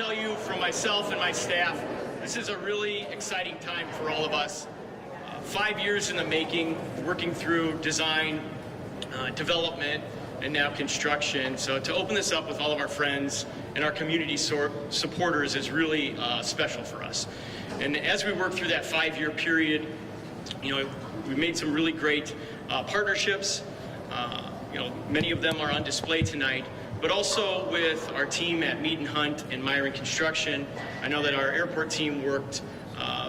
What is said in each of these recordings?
tell you from myself and my staff, this is a really exciting time for all of us. 5 years in the making, working through design, development, and now construction. So to open this up with all of our friends and our community supporters is really special for us. And as we work through that 5-year period, we've made some really great partnerships. Many of them are on display tonight, but also with our team at Mead & Hunt and Myron Construction. I know that our airport team worked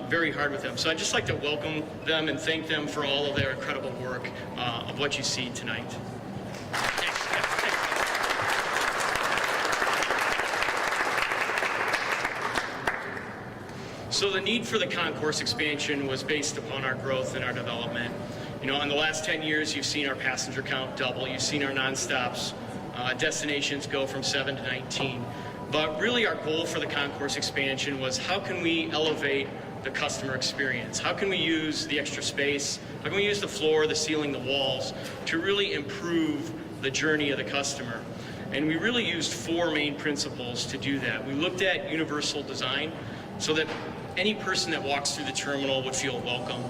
very hard with them. So I'd just like to welcome them and thank them for all of their incredible work of what you see tonight. So the need for the Concourse expansion was based upon our growth and our development. In the last 10 years, you've seen our passenger count double. You've seen our nonstops destinations go from 7 to 19. But really our goal for the Concourse expansion was how can we elevate the customer experience? How can we use the extra space? How can we use the floor, the ceiling, the walls to really improve the journey of the customer? And we really used 4 main principles to do that. We looked at universal design so that any person that walks through the terminal would feel welcome.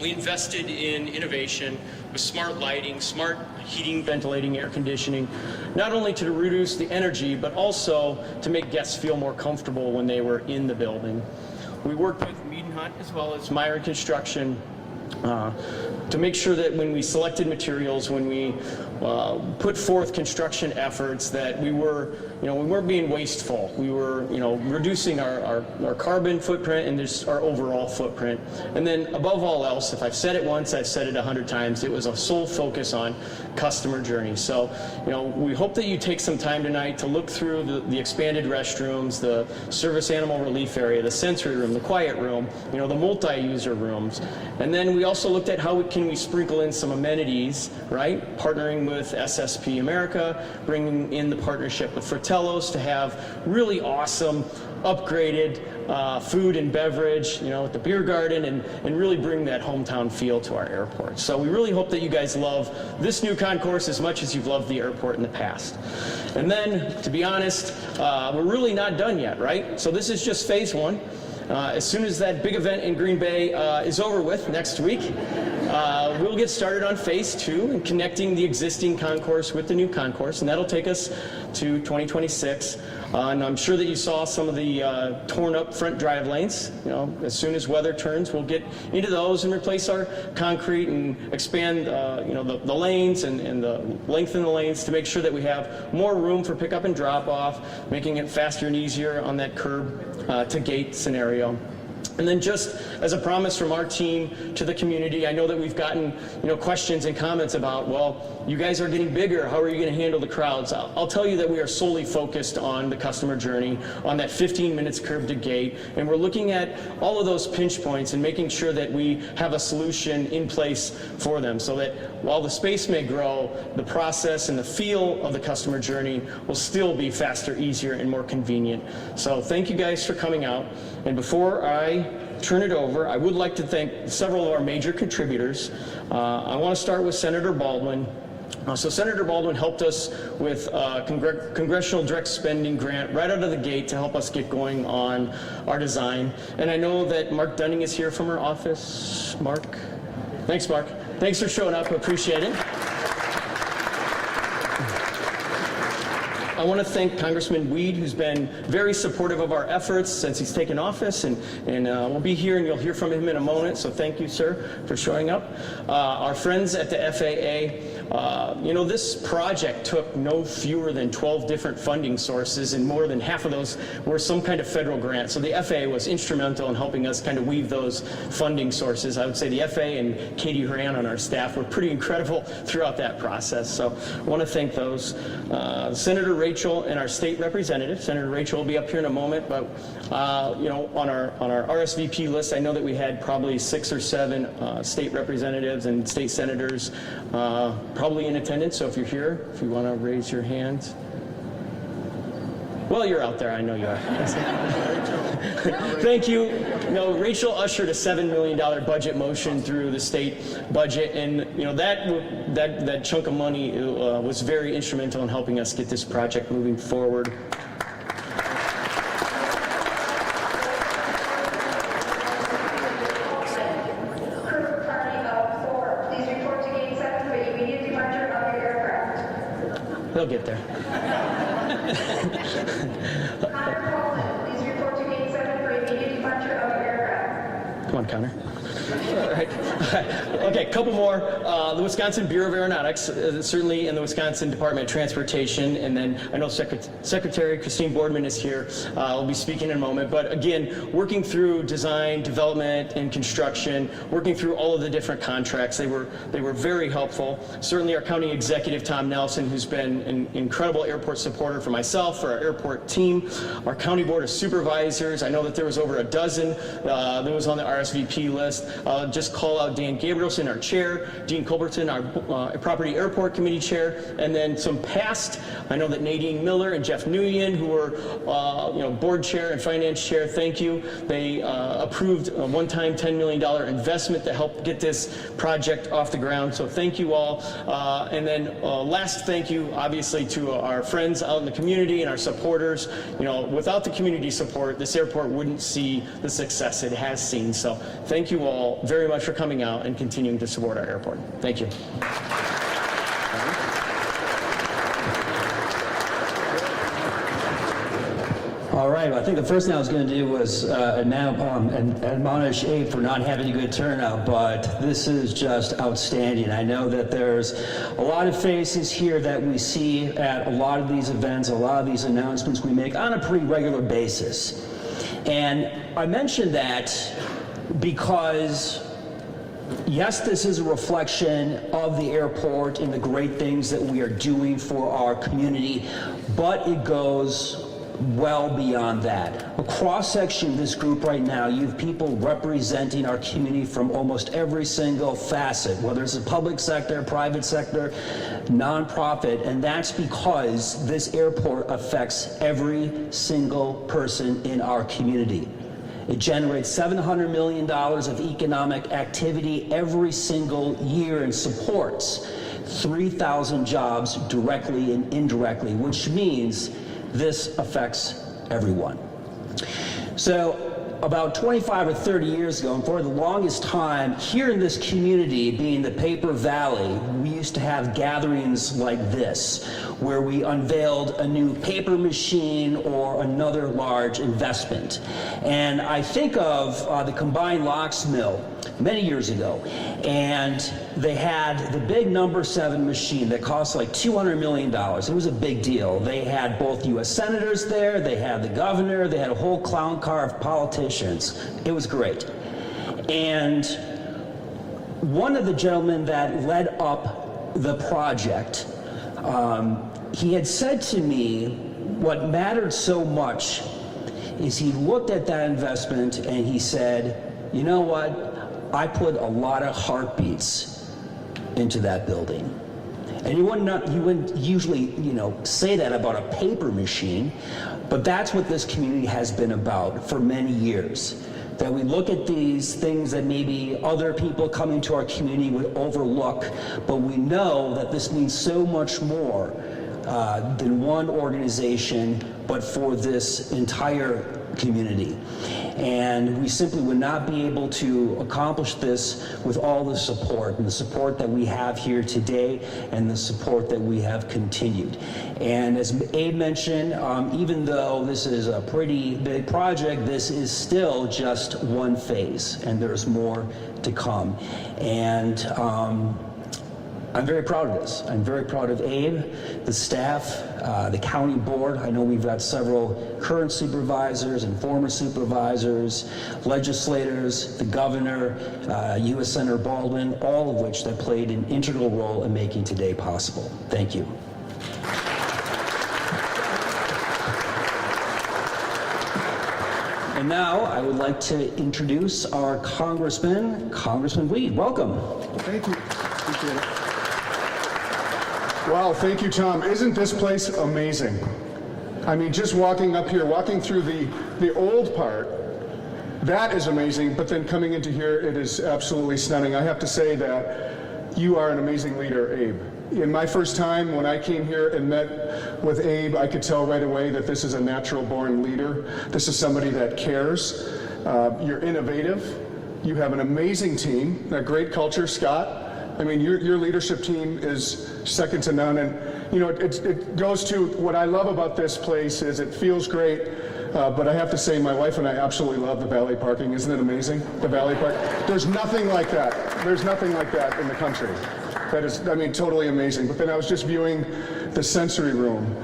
We invested in innovation with smart lighting, smart heating, ventilating, air conditioning, not only to reduce the energy, but also to make guests feel more comfortable when they were in the building. We worked with Mead & Hunt as well as Myron Construction to make sure that when we selected materials, when we put forth construction efforts, that we weren't being wasteful. We were, reducing our carbon footprint and just our overall footprint. And then above all else, if I've said it once, I've said it 100 times, it was a sole focus on customer journey. So, we hope that you take some time tonight to look through the expanded restrooms, the service animal relief area, the sensory room, the quiet room, the multi-user rooms. And then we also looked at how can we sprinkle in some amenities, right? Partnering with SSP America, bringing in the partnership with Fratello's to have really awesome, upgraded food and beverage, at the beer garden, and really bring that hometown feel to our airport. So we really hope that you guys love this new Concourse as much as you've loved the airport in the past. And then, to be honest, we're really not done yet, right? So this is just phase 1. As soon as that big event in Green Bay is over with next week, we'll get started on phase 2 and connecting the existing Concourse with the new Concourse, and that'll take us to 2026. And I'm sure that you saw some of the torn up front drive lanes. As soon as weather turns, we'll get into those and replace our concrete and expand the lanes and the lengthen the lanes to make sure that we have more room for pickup and drop off, making it faster and easier on that curb to gate scenario. And then just as a promise from our team to the community, I know that we've gotten questions and comments about, well, you guys are getting bigger, how are you going to handle the crowds? I'll tell you that we are solely focused on the customer journey, on that 15 minutes curb to gate, and we're looking at all of those pinch points and making sure that we have a solution in place for them so that while the space may grow, the process and the feel of the customer journey will still be faster, easier, and more convenient. So thank you guys for coming out. And before I turn it over, I would like to thank several of our major contributors. I want to start with Senator Baldwin. So Senator Baldwin helped us with a Congressional Direct Spending grant right out of the gate to help us get going on our design. And I know that Mark Dunning is here from our office. Mark? Thanks, Mark. Thanks for showing up. I appreciate it. I want to thank Congressman Weed, who's been very supportive of our efforts since he's taken office, and we'll be here and you'll hear from him in a moment, so thank you, sir, for showing up. Our friends at the FAA, this project took no fewer than 12 different funding sources, and more than half of those were some kind of federal grant. So the FAA was instrumental in helping us kind of weave those funding sources. I would say the FAA and Katie Horan on our staff were pretty incredible throughout that process. So I want to thank those. Senator Rachel and our state representative. Senator Rachel will be up here in a moment, but on our RSVP list, I know that we had probably 6 or 7 state representatives and state senators probably in attendance. So if you're here, if you want to raise your hand. Well, you're out there. I know you are. Thank you. Rachel ushered a $7 million budget motion through the state budget, and that chunk of money was very instrumental in helping us get this project moving forward. it'll get there. Please report to gate 7 for immediate departure of aircraft. Come on, Connor. All right. Okay, a couple more. The Wisconsin Bureau of Aeronautics, certainly in the Wisconsin Department of Transportation, and then I know Secretary Christine Boardman is here. I'll be speaking in a moment. But again, working through design, development, and construction, working through all of the different contracts, they were very helpful. Certainly our county executive, Tom Nelson, who's been an incredible airport supporter for myself, for our airport team, our county board of supervisors. I know that there was over a dozen that was on the RSVP list. Just call out Dan Gabrielson, our chair, Dean Culberton, our property airport committee chair, and then some past. I know that Nadine Miller and Jeff Nguyen, who were board chair and finance chair, thank you. They approved a one-time $10 million investment to help get this project off the ground. So thank you all. And then last thank you, obviously, to our friends out in the community and our supporters. Without the community support, this airport wouldn't see the success it has seen. So thank you all very much for coming out and continuing to support our airport. Thank you. All right, well, I think the first thing I was going to do was admonish Abe for not having a good turnout, but this is just outstanding. I know that there's a lot of faces here that we see at a lot of these events, a lot of these announcements we make on a pretty regular basis. And I mentioned that because, yes, this is a reflection of the airport and the great things that we are doing for our community, but it goes well beyond that. A cross-section of this group right now, you have people representing our community from almost every single facet, whether it's the public sector, private sector, nonprofit, and that's because this airport affects every single person in our community. It generates $700 million of economic activity every single year and supports 3,000 jobs directly and indirectly, which means this affects everyone. So about 25 or 30 years ago, and for the longest time, here in this community, being the Paper Valley, we used to have gatherings like this, where we unveiled a new paper machine or another large investment. And I think of the combined locks mill many years ago, and they had the big number 7 machine that cost like $200 million. It was a big deal. They had both U.S. senators there, they had the governor, they had a whole clown car of politicians. It was great. And one of the gentlemen that led up the project, he had said to me, what mattered so much is he looked at that investment and he said, you know what? I put a lot of heartbeats into that building. And you wouldn't usually, say that about a paper machine, but that's what this community has been about for many years. That we look at these things that maybe other people coming to our community would overlook, but we know that this means so much more than one organization, but for this entire community. And we simply would not be able to accomplish this with all the support, and the support that we have here today, and the support that we have continued. And as Abe mentioned, even though this is a pretty big project, this is still just one phase, and there's more to come. And I'm very proud of this. I'm very proud of Abe, the staff, the county board. I know we've got several current supervisors and former supervisors, legislators, the governor, U.S. Senator Baldwin, all of which that played an integral role in making today possible. Thank you. And now I would like to introduce our Congressman, Congressman Weed. Welcome. Thank you. Appreciate it. Wow, thank you, Tom. Isn't this place amazing? I mean, just walking up here, walking through the old part, that is amazing, but then coming into here, it is absolutely stunning. I have to say that you are an amazing leader, Abe. In my first time, when I came here and met with Abe, I could tell right away that this is a natural-born leader. This is somebody that cares. You're innovative. You have an amazing team, a great culture. Scott, I mean, your leadership team is second to none. And you know, it goes to what I love about this place is it feels great. But I have to say, my wife and I absolutely love the valet parking. Isn't it amazing? The valet park. There's nothing like that. There's nothing like that in the country. That is, I mean, totally amazing. But then I was just viewing the sensory room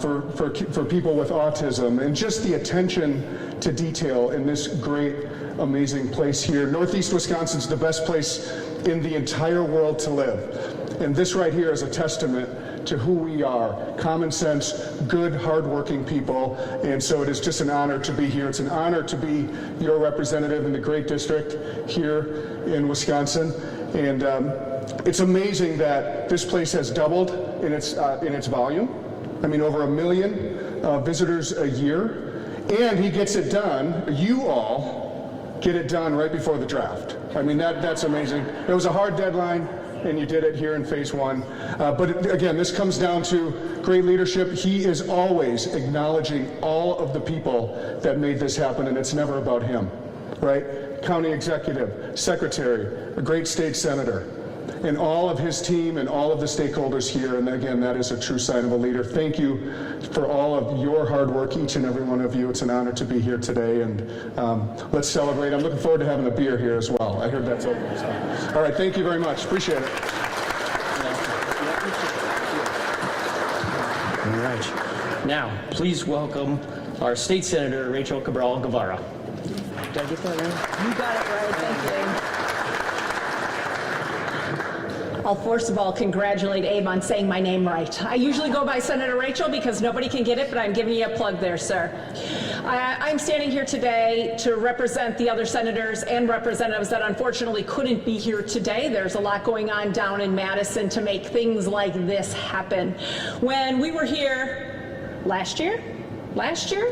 for people with autism, and just the attention to detail in this great, amazing place here. Northeast Wisconsin's the best place in the entire world to live. And this right here is a testament to who we are. Common sense, good, hardworking people. And so it is just an honor to be here. It's an honor to be your representative in the great district here in Wisconsin. And it's amazing that this place has doubled in its volume. I mean, over 1 million visitors a year. And he gets it done, you all get it done right before the draft. I mean, that's amazing. It was a hard deadline, and you did it here in phase 1. But again, this comes down to great leadership. He is always acknowledging all of the people that made this happen, and it's never about him, right? County executive, secretary, a great state senator, and all of his team and all of the stakeholders here. And again, that is a true sign of a leader. Thank you for all of your hard work, each and every one of you. It's an honor to be here today, and let's celebrate. I'm looking forward to having a beer here as well. I heard that's open. So. All right, thank you very much. Appreciate it. All right. Now, please welcome our State Senator, Rachel Cabral Guevara. Did I get that right? You got it right, thank you. I'll first of all congratulate Abe on saying my name right. I usually go by Senator Rachel because nobody can get it, but I'm giving you a plug there, sir. I'm standing here today to represent the other senators and representatives that unfortunately couldn't be here today. There's a lot going on down in Madison to make things like this happen. When we were here last year, I stood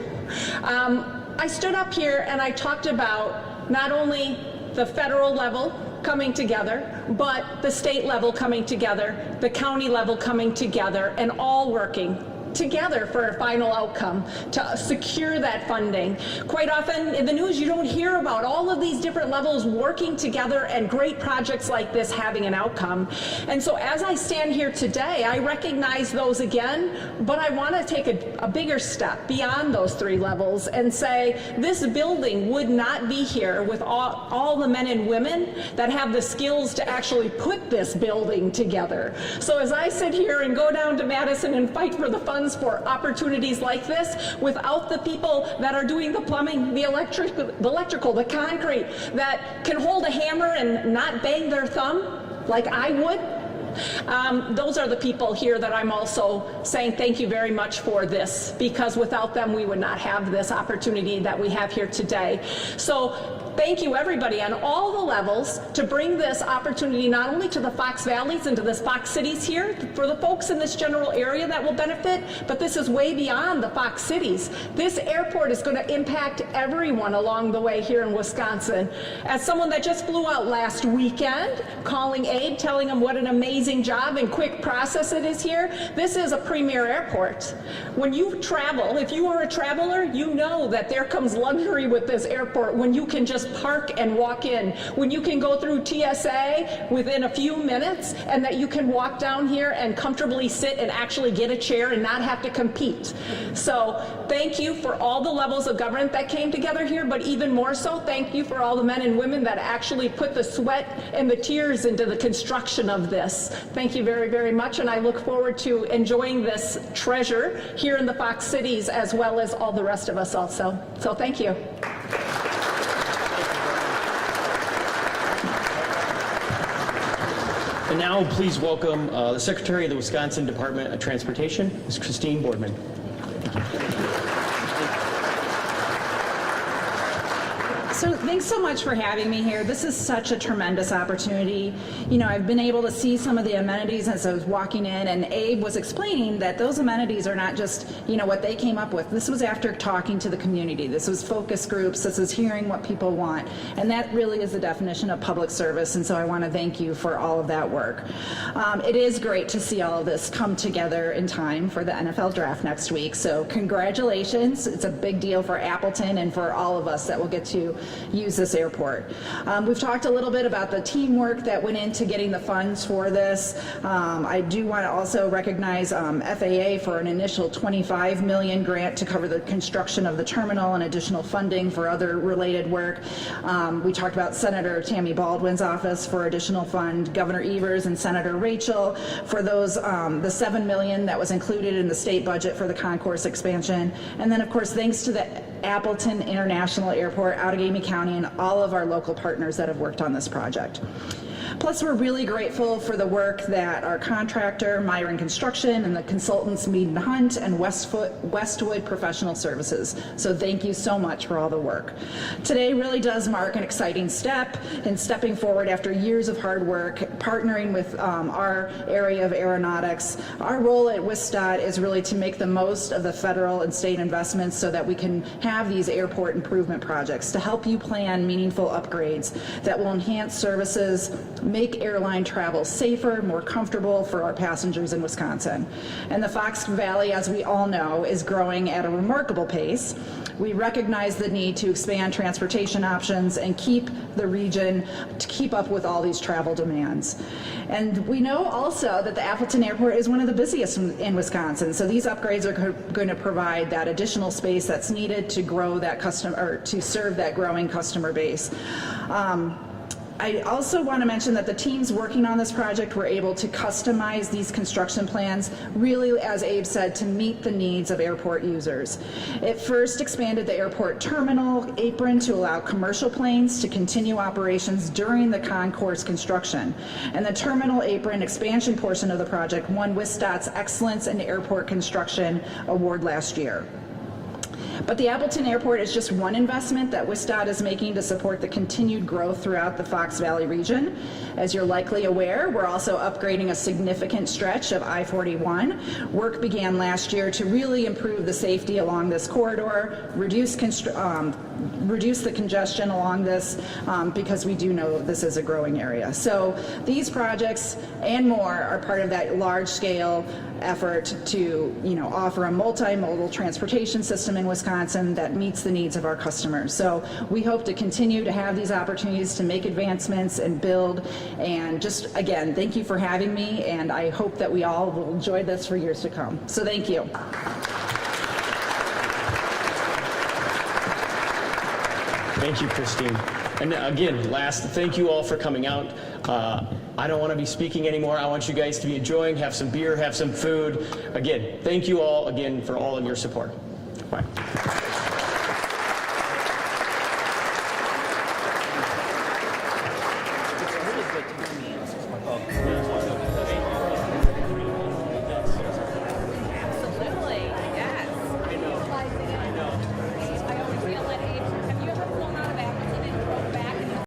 up here and I talked about not only the federal level coming together, but the state level coming together, the county level coming together, and all working together for a final outcome to secure that funding. Quite often in the news you don't hear about all of these different levels working together and great projects like this having an outcome. And so as I stand here today, I recognize those again, but I want to take a bigger step beyond those 3 levels and say this building would not be here with all the men and women that have the skills to actually put this building together. So as I sit here and go down to Madison and fight for the funds for opportunities like this, without the people that are doing the plumbing, the electrical, the concrete, that can hold a hammer and not bang their thumb like I would, those are the people here that I'm also saying thank you very much for this, because without them we would not have this opportunity that we have here today. So thank you everybody on all the levels to bring this opportunity not only to the Fox Valleys and to the Fox cities here, for the folks in this general area that will benefit, but this is way beyond the Fox cities. This airport is going to impact everyone along the way here in Wisconsin. As someone that just flew out last weekend, calling Abe, telling him what an amazing job and quick process it is here, this is a premier airport. When you travel, if you are a traveler, you know that there comes luxury with this airport when you can just park and walk in, when you can go through TSA within a few minutes, and that you can walk down here and comfortably sit and actually get a chair and not have to compete. So thank you for all the levels of government that came together here, but even more so, thank you for all the men and women that actually put the sweat and the tears into the construction of this. Thank you very, very much, and I look forward to enjoying this treasure here in the Fox cities as well as all the rest of us also. So thank you. And now please welcome the Secretary of the Wisconsin Department of Transportation, Ms. Christine Boardman. So thanks so much for having me here. This is such a tremendous opportunity. You know, I've been able to see some of the amenities as I was walking in, and Abe was explaining that those amenities are not just, you know, what they came up with. This was after talking to the community. This was focus groups. This is hearing what people want. And that really is the definition of public service. And so I want to thank you for all of that work. It is great to see all of this come together in time for the NFL draft next week. So congratulations. It's a big deal for Appleton and for all of us that will get to use this airport. We've talked a little bit about the teamwork that went into getting the funds for this. I do want to also recognize FAA for an initial $25 million grant to cover the construction of the terminal and additional funding for other related work. We talked about Senator Tammy Baldwin's office for additional fund, Governor Evers and Senator Rachel for those, the $7 million that was included in the state budget for the Concourse expansion. And then of course, thanks to the Appleton International Airport, Outagamie County, and all of our local partners that have worked on this project. Plus, we're really grateful for the work that our contractor, Myron Construction, and the consultants Mead and Hunt and Westwood Professional Services. So thank you so much for all the work. Today really does mark an exciting step in stepping forward after years of hard work, partnering with our area of aeronautics. Our role at WSDOT is really to make the most of the federal and state investments so that we can have these airport improvement projects to help you plan meaningful upgrades that will enhance services, make airline travel safer, more comfortable for our passengers in Wisconsin. And the Fox Valley, as we all know, is growing at a remarkable pace. We recognize the need to expand transportation options and keep the region to keep up with all these travel demands. And we know also that the Appleton Airport is one of the busiest in Wisconsin, so these upgrades are going to provide that additional space that's needed to grow that to serve that growing customer base. I also want to mention that the teams working on this project were able to customize these construction plans really, as Abe said, to meet the needs of airport users. It first expanded the airport terminal apron to allow commercial planes to continue operations during the Concourse construction. And the terminal apron expansion portion of the project won WSDOT's Excellence in Airport Construction Award last year. But the Appleton Airport is just one investment that WSDOT is making to support the continued growth throughout the Fox Valley region. As you're likely aware, we're also upgrading a significant stretch of I-41. Work began last year to really improve the safety along this corridor, reduce the congestion along this because we do know this is a growing area. So these projects and more are part of that large-scale effort to, offer a multimodal transportation system in Wisconsin that meets the needs of our customers. So we hope to continue to have these opportunities to make advancements and build. And just again, thank you for having me, and I hope that we all will enjoy this for years to come. So thank you. Thank you, Christine. And again, thank you all for coming out. I don't want to be speaking anymore. I want you guys to be enjoying, have some beer, have some food. Again, thank you all again for all of your support. Bye.